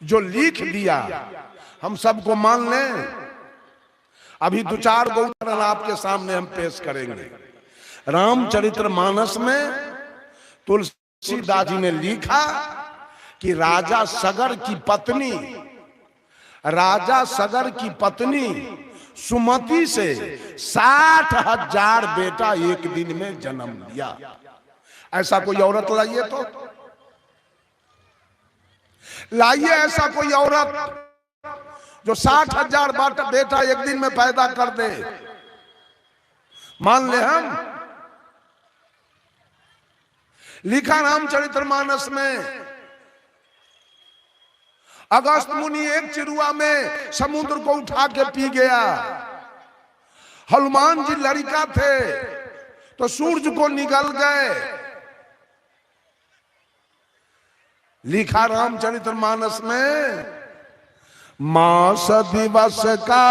जो लिख दिया हम सबको मान लें। अभी दो चार गो उदाहरण आपके सामने हम पेश करेंगे। रामचरितमानस में तुलसीदास जी ने लिखा कि राजा सगर की पत्नी सुमति से 60,000 बेटा एक दिन में जन्म लिया। ऐसा कोई औरत लाइए तो लाइए, ऐसा कोई औरत जो 60,000 बेटा एक दिन में पैदा कर दे। मान ले हम। लिखा रामचरितमानस में, अगस्त मुनि एक चिरुआ में समुद्र को उठा के पी गया। हनुमान जी लड़का थे तो सूरज को निगल गए। लिखा रामचरितमानस में, मास दिवस का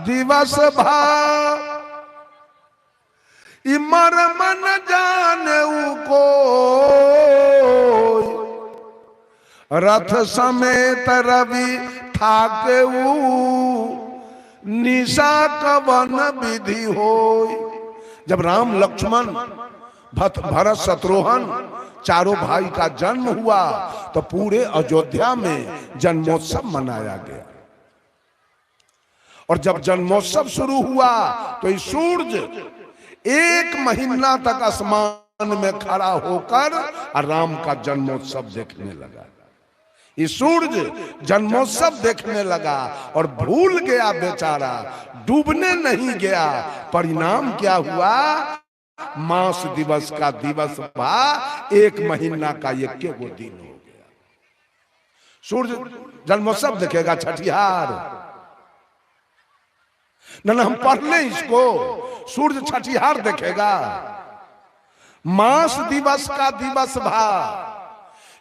दिवस भा इमर मन जाने को, रथ समेत रवि थाके निशा कवन विधि होय। जब राम लक्ष्मण भरत शत्रुघ्न चारों भाई का जन्म हुआ तो पूरे अयोध्या में जन्मोत्सव मनाया गया। और जब जन्मोत्सव शुरू हुआ तो ये सूरज 1 महीना तक आसमान में खड़ा होकर राम का जन्मोत्सव देखने लगा। ये सूरज जन्मोत्सव देखने लगा और भूल गया बेचारा, डूबने नहीं गया। परिणाम क्या हुआ? मास दिवस का दिवस भा 1 महीना का 1 दिन हो गया। सूरज जन्मोत्सव देखेगा छठिहार ना हम पढ़ लें इसको। सूरज छठिहार देखेगा। मास दिवस का दिवस भा,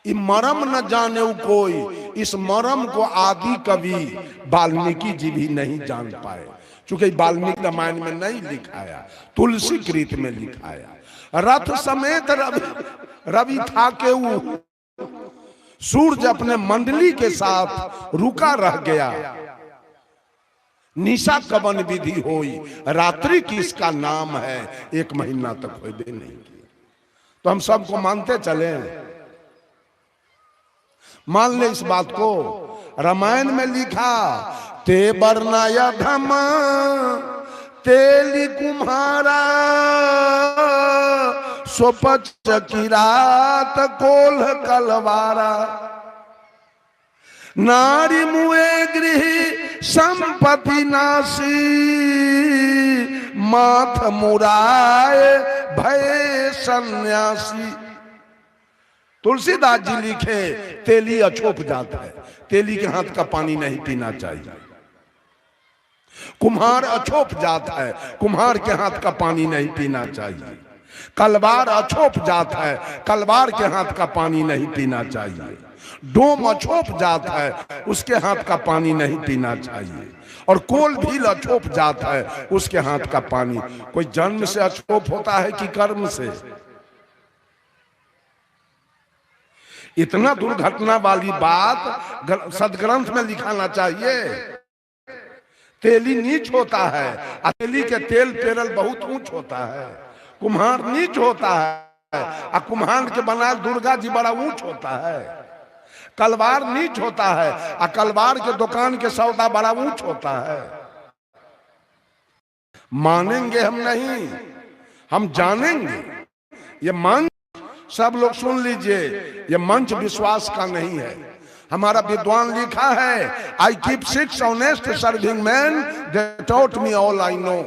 ये मरम न जाने कोई। इस मरम को आदि कवि वाल्मीकि जी भी नहीं जान पाए, क्योंकि वाल्मीकि रामायण में नहीं लिखाया, तुलसी कृत में लिखाया। रथ समेत रवि था के सूरज अपने मंडली के साथ रुका रह गया। निशा कवन विधि होई, रात्रि की इसका नाम है। 1 महीना तक होए नहीं किया। तो हम सबको मानते चले, मान ले इस बात को। रामायण में लिखा, ते बरनाय धम तेली कुम्हारा, सोपच किरात कोल्ह कलवारा, नारी मुए गृह संपत्ति नासी, माथ मुराए भय सन्यासी। तुलसीदास जी लिखे, तेली अछोप जाता है, तेली के हाथ का पानी नहीं पीना चाहिए। कुम्हार अछोप जाता है, कुम्हार के हाथ का पानी नहीं पीना चाहिए। कलवार अछोप जाता है, कलवार के हाथ का पानी नहीं पीना चाहिए। डोम अछोप जाता है, उसके हाथ का पानी नहीं पीना चाहिए। और कोल भी अछोप जाता है, उसके हाथ का पानी। कोई जन्म से अछोप होता है कि कर्म से? इतना दुर्घटना वाली बात सदग्रंथ में लिखाना चाहिए। तेली नीच होता है, तेली के तेल पेरल बहुत ऊंच होता है। कुम्हार नीच होता है, कुम्हार के बनाए दुर्गा जी बड़ा ऊंच होता है। कलवार नीच होता है, कलवार के दुकान के सौदा बड़ा ऊंच होता है। मानेंगे हम नहीं, हम जानेंगे। ये मंच सब लोग सुन लीजिए, ये मंच विश्वास का नहीं है। हमारा विद्वान लिखा है, I keep 6 honest serving man, they taught me all I know.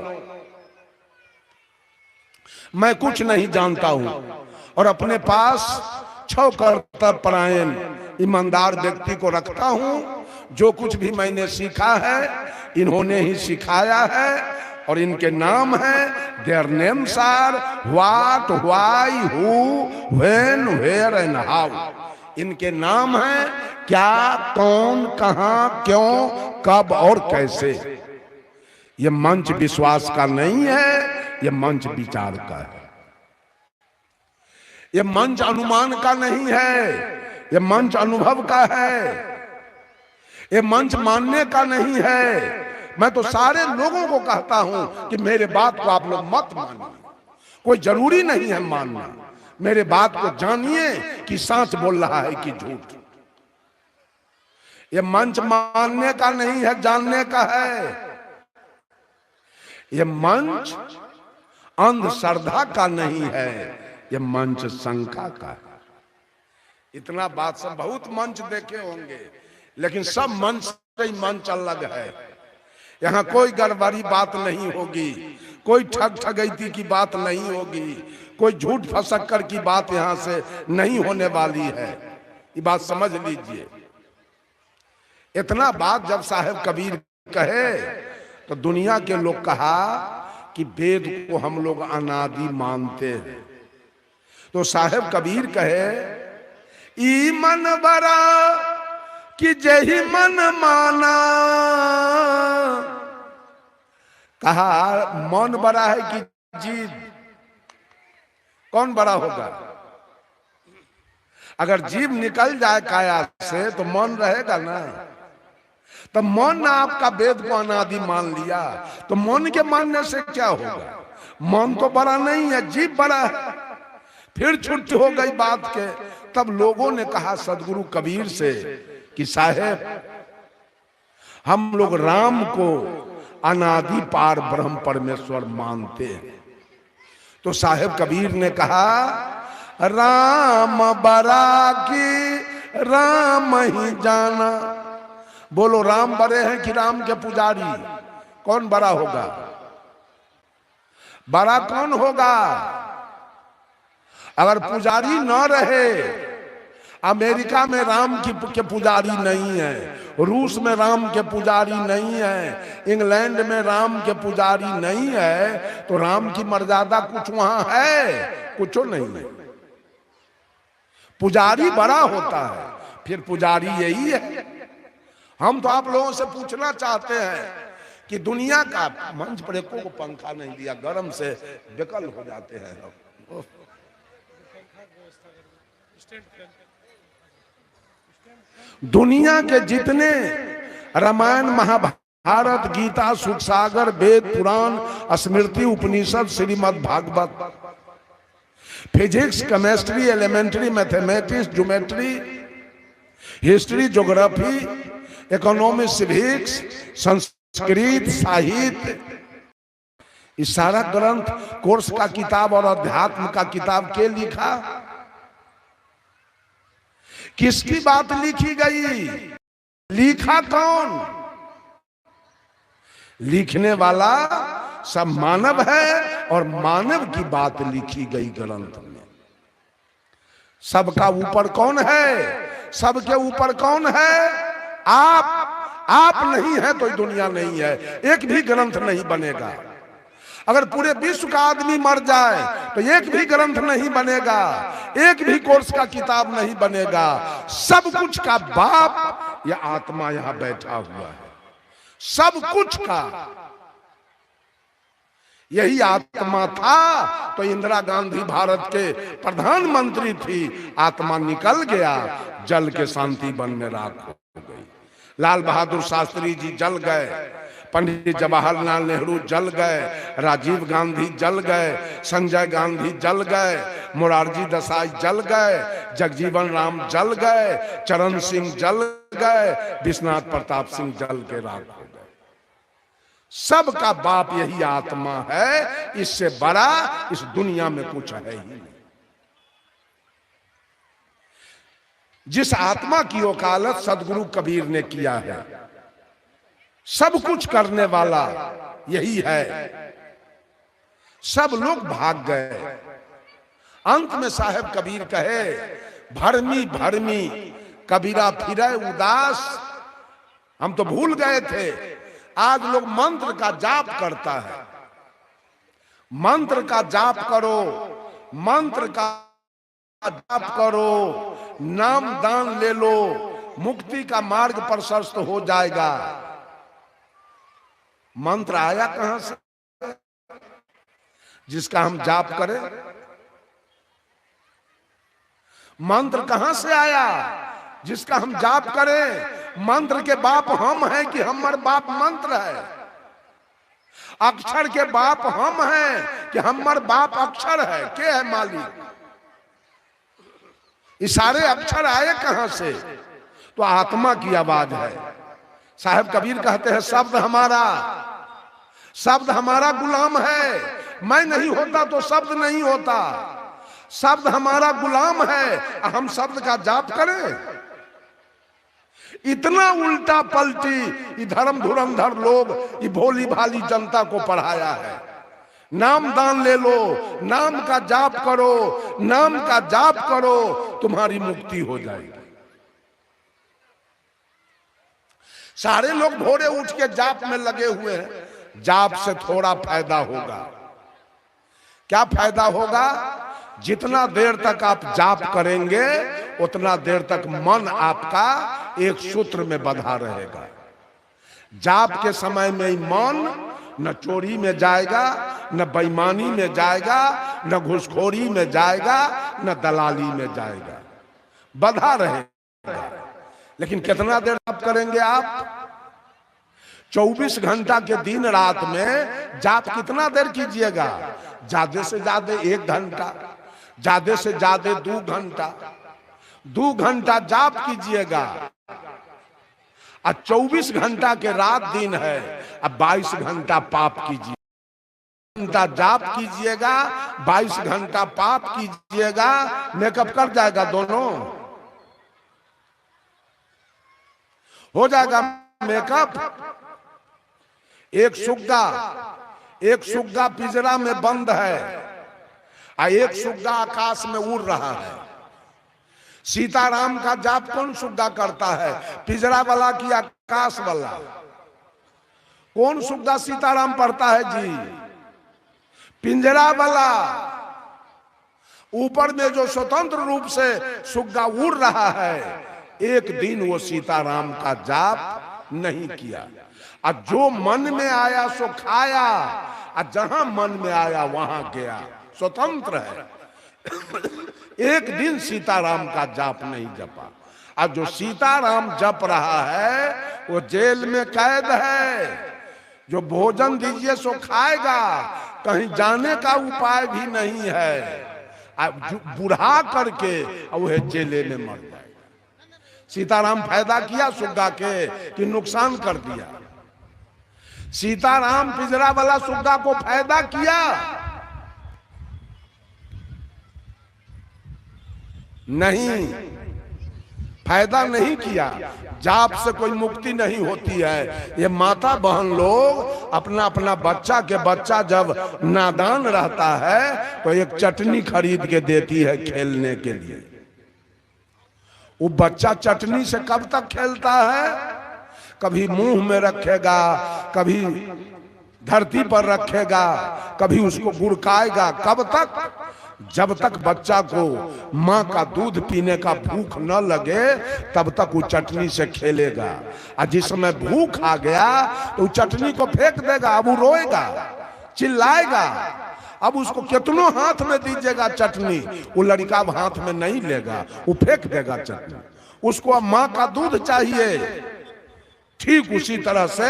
मैं कुछ नहीं जानता हूं और अपने पास 6 कर्तव्यपरायण ईमानदार व्यक्ति को रखता हूं। जो कुछ भी मैंने सीखा है इन्होंने ही सिखाया है, और इनके नाम है, their names are what, why, who, when, where and how. इनके नाम है क्या, कौन, कहां, क्यों, कब और कैसे। ये मंच विश्वास का नहीं है, ये मंच विचार का है। ये मंच अनुमान का नहीं है, ये मंच अनुभव का है। ये मंच मानने का नहीं है। मैं तो सारे लोगों को कहता हूं कि मेरे बात को आप लोग मत मानिए, कोई जरूरी नहीं है मानना। मेरे बात को जानिए कि सच बोल रहा है कि झूठ। ये मंच मानने का नहीं है, जानने का है। ये मंच अंधश्रद्धा का नहीं है, ये मंच शंका का है। इतना बात सब बहुत मंच देखे होंगे, लेकिन सब मंच से ही मंच अलग है। यहाँ कोई गड़बड़ी बात नहीं होगी, कोई ठग ठगैती की बात नहीं होगी, कोई झूठ फसक्कर की बात यहाँ से नहीं होने वाली है। ये बात समझ लीजिए। इतना बात जब साहेब कबीर कहे तो दुनिया के लोग कहा कि वेद को हम लोग अनादि मानते हैं। तो साहेब कबीर कहे ई मन बरा कि जही मन माना। कहा मन बड़ा है कि जीव? कौन बड़ा होगा? अगर जीव निकल जाए काया से तो मन रहेगा ना। तो मन आपका वेद को अनादि मान लिया, तो मन के मानने से क्या होगा? मन तो बड़ा नहीं है, जीव बड़ा है। फिर छुट्टी हो गई बात के। तब लोगों ने कहा सदगुरु कबीर से कि साहेब हम लोग राम को अनादि पार ब्रह्म परमेश्वर मानते हैं। तो साहेब कबीर ने कहा राम बरा की राम ही जाना। बोलो राम बड़े हैं कि राम के पुजारी? कौन बड़ा होगा? बड़ा कौन होगा? अगर पुजारी न रहे, अमेरिका में राम के पुजारी नहीं है, रूस में राम के पुजारी नहीं है, इंग्लैंड में राम के पुजारी नहीं है, तो राम की मर्यादा कुछ वहां है? कुछ नहीं है। पुजारी बड़ा होता है, फिर पुजारी यही है। हम तो आप लोगों से पूछना चाहते हैं कि दुनिया का मंच पर एको को पंखा नहीं दिया, गर्म से बेकल हो जाते हैं लोग। दुनिया के जितने Ramayan Mahabharata Gita Sukh Sagar Veda Purana Smriti Upanishad Shrimad Bhagavat, physics chemistry elementary mathematics geometry history geography economic civics Sanskrit साहित्य, इस सारा ग्रंथ कोर्स का किताब और अध्यात्म का किताब के लिखा? किसकी बात लिखी गई? लिखा कौन? लिखने वाला सब मानव है और मानव की बात लिखी गई ग्रंथ में। सबका ऊपर कौन है? सबके ऊपर कौन है? आप नहीं है तो दुनिया नहीं है। एक भी ग्रंथ नहीं बनेगा। अगर पूरे विश्व का आदमी मर जाए तो एक भी ग्रंथ नहीं बनेगा, एक भी कोर्स का किताब नहीं बनेगा। सब कुछ का बाप यह आत्मा यहां बैठा हुआ है। सब कुछ का यही आत्मा था तो इंदिरा गांधी भारत के प्रधानमंत्री थी। आत्मा निकल गया, जल के शांति वन में राख हो गई। लाल बहादुर शास्त्री जी जल गए, पंडित जवाहरलाल नेहरू जल गए, राजीव गांधी जल गए, संजय गांधी जल गए, मोरारजी देसाई जल गए, जगजीवन राम जल गए, चरण सिंह जल गए, विश्वनाथ प्रताप सिंह जल के राख हो गए। सबका बाप यही आत्मा है। इससे बड़ा इस दुनिया में कुछ है ही नहीं। जिस आत्मा की वकालत सदगुरु कबीर ने किया है, सब कुछ करने वाला यही है। सब लोग भाग गए। अंत में साहेब कबीर कहे भरमी भरमी कबीरा फिरे उदास। हम तो भूल गए थे, आज लोग मंत्र का जाप करता है। मंत्र का जाप करो, मंत्र का जाप करो, नाम दान ले लो, मुक्ति का मार्ग प्रशस्त हो जाएगा। मंत्र आया कहां से जिसका हम जाप करें? मंत्र कहां से आया जिसका हम जाप करें? मंत्र के बाप हम हैं कि हमार बाप मंत्र है? अक्षर के बाप हम हैं कि हमार बाप अक्षर है? के है मालिक? ये सारे अक्षर आए कहां से? तो आत्मा की आवाज है। साहब कबीर कहते हैं शब्द हमारा गुलाम है। मैं नहीं होता तो शब्द नहीं होता। शब्द हमारा गुलाम है, हम शब्द का जाप करें। इतना उल्टा पलटी धर्म धुरंधर लोग ये भोली भाली जनता को पढ़ाया है। नाम दान ले लो, नाम का जाप करो, नाम का जाप करो, तुम्हारी मुक्ति हो जाएगी। सारे लोग भोरे उठ के जाप में लगे हुए हैं। जाप से थोड़ा फायदा होगा। क्या फायदा होगा? जितना देर तक आप जाप करेंगे उतना देर तक मन आपका एक सूत्र में बंधा रहेगा। जाप के समय में मन न चोरी में जाएगा, न बेईमानी में जाएगा, न घूसखोरी में जाएगा, न दलाली में जाएगा, बंधा रहेगा। लेकिन कितना देर जाप करेंगे आप? 24 घंटा के दिन रात में जाप कितना देर कीजिएगा? ज्यादा से ज्यादा 1 घंटा, ज्यादा से ज्यादा 2 घंटा। 2 घंटा जाप कीजिएगा। और 24 घंटा के रात दिन है, अब 22 घंटा पाप कीजिए। घंटा जाप कीजिएगा, 22 घंटा पाप कीजिएगा, मेकअप कर जाएगा, दोनों हो जाएगा मेकअप। एक सुग्गा पिंजरा में बंद है और एक सुग्गा आकाश में उड़ रहा है। सीताराम का जाप कौन सुग्गा करता है? पिंजरा वाला कि आकाश वाला? कौन सुग्गा सीताराम पढ़ता है जी? पिंजरा वाला। ऊपर में जो स्वतंत्र रूप से सुग्गा उड़ रहा है, एक दिन वो सीताराम का जाप नहीं किया। और जो मन में आया सो खाया, और जहां मन में आया वहां गया। स्वतंत्र है। एक दिन सीताराम का जाप नहीं जपा। और जो सीताराम जप रहा है वो जेल में कैद है। जो भोजन दीजिए सो खाएगा, कहीं जाने का उपाय भी नहीं है। बुढ़ा करके वह जेले में मर जाएगा। सीताराम फायदा किया सुग्गा के कि नुकसान कर दिया? सीताराम पिंजरा वाला सुग्गा को फायदा किया? नहीं, फायदा नहीं किया। जाप से कोई मुक्ति नहीं होती है। ये माता बहन लोग अपना अपना बच्चा जब नादान रहता है तो एक चटनी खरीद के देती है खेलने के लिए। वो बच्चा चटनी से कब तक खेलता है? कभी मुंह में रखेगा, कभी धरती पर रखेगा, कभी उसको गुड़काएगा। कब तक? जब तक बच्चा को माँ का दूध पीने का भूख न लगे तब तक वो चटनी से खेलेगा। और जिस समय भूख आ गया तो चटनी को फेंक देगा। अब वो रोएगा, चिल्लाएगा। अब उसको कितनों हाथ में दीजिएगा चटनी, वो लड़का अब हाथ में नहीं लेगा, वो फेंक देगा चटनी। उसको अब माँ का दूध चाहिए। ठीक उसी तरह से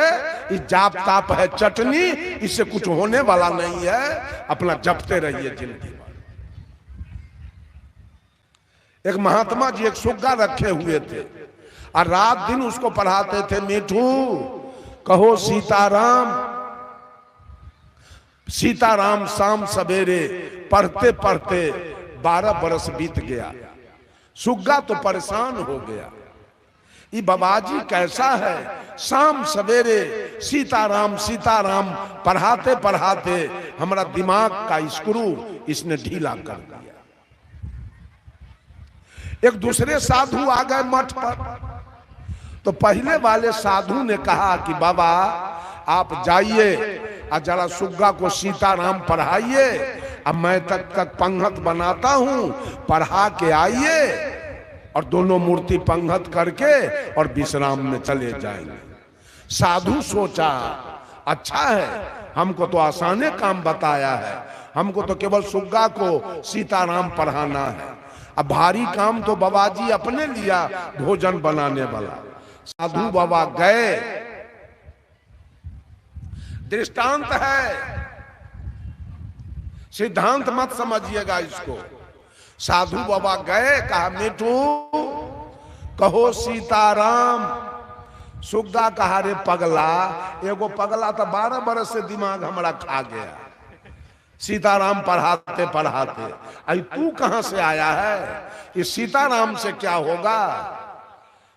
ये जाप ताप है चटनी, इससे कुछ होने वाला नहीं है। अपना जपते रहिए जिंदगी भर। एक महात्मा जी एक सुग्गा रखे हुए थे और रात दिन उसको पढ़ाते थे, मीठू कहो सीताराम। सीताराम शाम सवेरे पढ़ते पढ़ते 12 बरस बीत गया। सुग्गा तो परेशान हो गया। ये बाबाजी कैसा है? शाम सवेरे सीताराम सीताराम पढ़ाते पढ़ाते हमारा दिमाग का स्क्रू इसने ढीला कर दिया। एक दूसरे साधु आ गए मठ पर। तो पहले वाले साधु ने कहा कि बाबा आप जाइए और जरा सुग्गा को सीताराम पढ़ाइए, अब मैं तक पंगत बनाता हूं, पढ़ा के आइए और दोनों मूर्ति पंगत करके और विश्राम में चले जाएंगे। साधु सोचा अच्छा है, हमको तो आसाने काम बताया है, हमको तो केवल सुग्गा को सीताराम पढ़ाना है। अब भारी काम तो बाबाजी अपने लिया, भोजन बनाने वाला। साधु बाबा गए, दृष्टांत है, सिद्धांत मत समझिएगा इसको। साधु बाबा गए, कहा मिठू कहो सीताराम। सुग्गा कहा रे पगला, एगो पगला तो 12 बरस से दिमाग हमारा खा गया, सीताराम पढ़ाते पढ़ाते आई तू कहां से आया है, इस सीताराम से क्या होगा।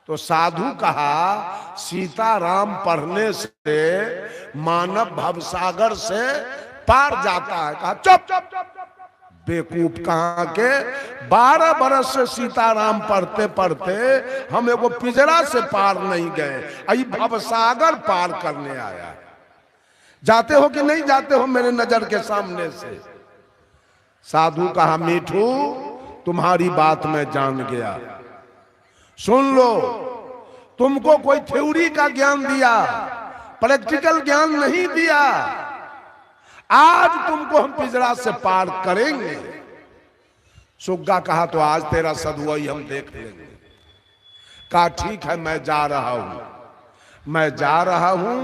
तो साधु कहा सीताराम पढ़ने से मानव भवसागर से पार जाता है। कहा चुप बेवकूफ कहां के, 12 बरस से सीताराम पढ़ते पढ़ते हम एगो पिंजरा से पार नहीं गए, आई भवसागर पार करने आया। जाते हो कि नहीं जाते हो मेरे नजर के सामने से। साधु कहा मीठू तुम्हारी बात मैं जान गया, सुन लो, तुमको कोई थ्योरी का ज्ञान दिया, प्रैक्टिकल ज्ञान नहीं दिया, आज तुमको हम पिंजरा से पार करेंगे। सुग्गा कहा तो आज तेरा सदुआई हम देख लेंगे। कहा ठीक है मैं जा रहा हूं, मैं जा रहा हूं,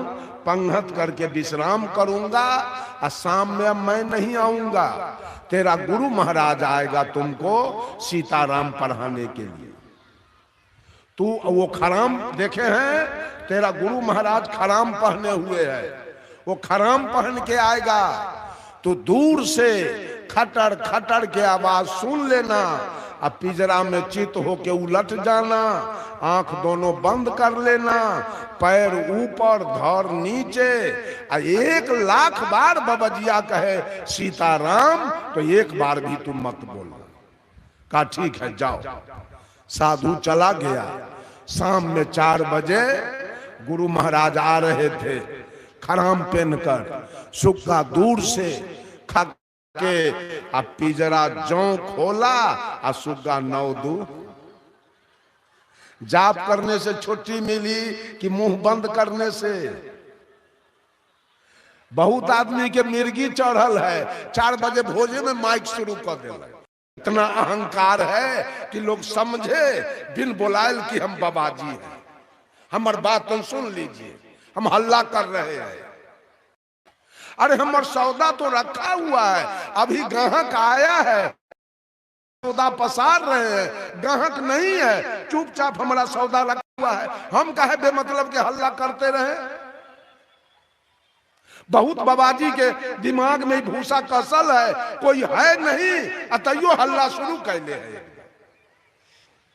पंगत करके विश्राम करूंगा, और शाम में अब मैं नहीं आऊंगा, तेरा गुरु महाराज आएगा तुमको सीताराम पढ़ाने के लिए। तू वो खराम देखे हैं, तेरा गुरु महाराज खराम पहने हुए है, वो खराम पहन के आएगा, तो दूर से खटर खटर के आवाज सुन लेना, अब पिंजरा में चित होके उलट जाना, आंख दोनों बंद कर लेना, पैर ऊपर धर नीचे, 1,00,000 बार बबजिया कहे सीताराम तो एक बार भी तुम मत बोलना। कहा ठीक है जाओ। साधु चला गया। शाम में 4 बजे गुरु महाराज आ रहे थे खराम पहनकर। सुग्गा दूर से खा के अब पिंजरा जौ खोला, और सुग्गा 9-2 जाप करने से छुट्टी मिली कि मुंह बंद करने से। बहुत आदमी के मिर्गी चढ़ल है, 4 बजे भोजे में माइक शुरू कर दिया। इतना अहंकार है कि लोग समझे बिन बुलायल कि हम बाबाजी हैं। हमार बात तो सुन लीजिए, हम हल्ला कर रहे हैं। अरे हमार सौदा तो रखा हुआ है, अभी ग्राहक आया है, सौदा पसार रहे हैं, ग्राहक नहीं है, चुपचाप हमारा सौदा रखा हुआ है, हम काहे बेमतलब के हल्ला करते रहे। बहुत बाबाजी के दिमाग में भूसा कसल है, कोई है नहीं, अतयो हल्ला शुरू कैले है।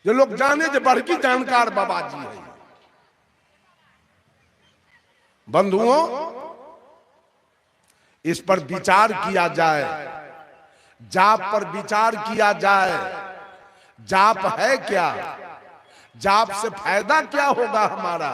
जो लोग जाने जो बड़की जानकार बाबाजी है। बंधुओं, इस पर विचार किया जाए, जाप पर विचार किया जाए। जाप है क्या, जाप से फायदा क्या होगा हमारा।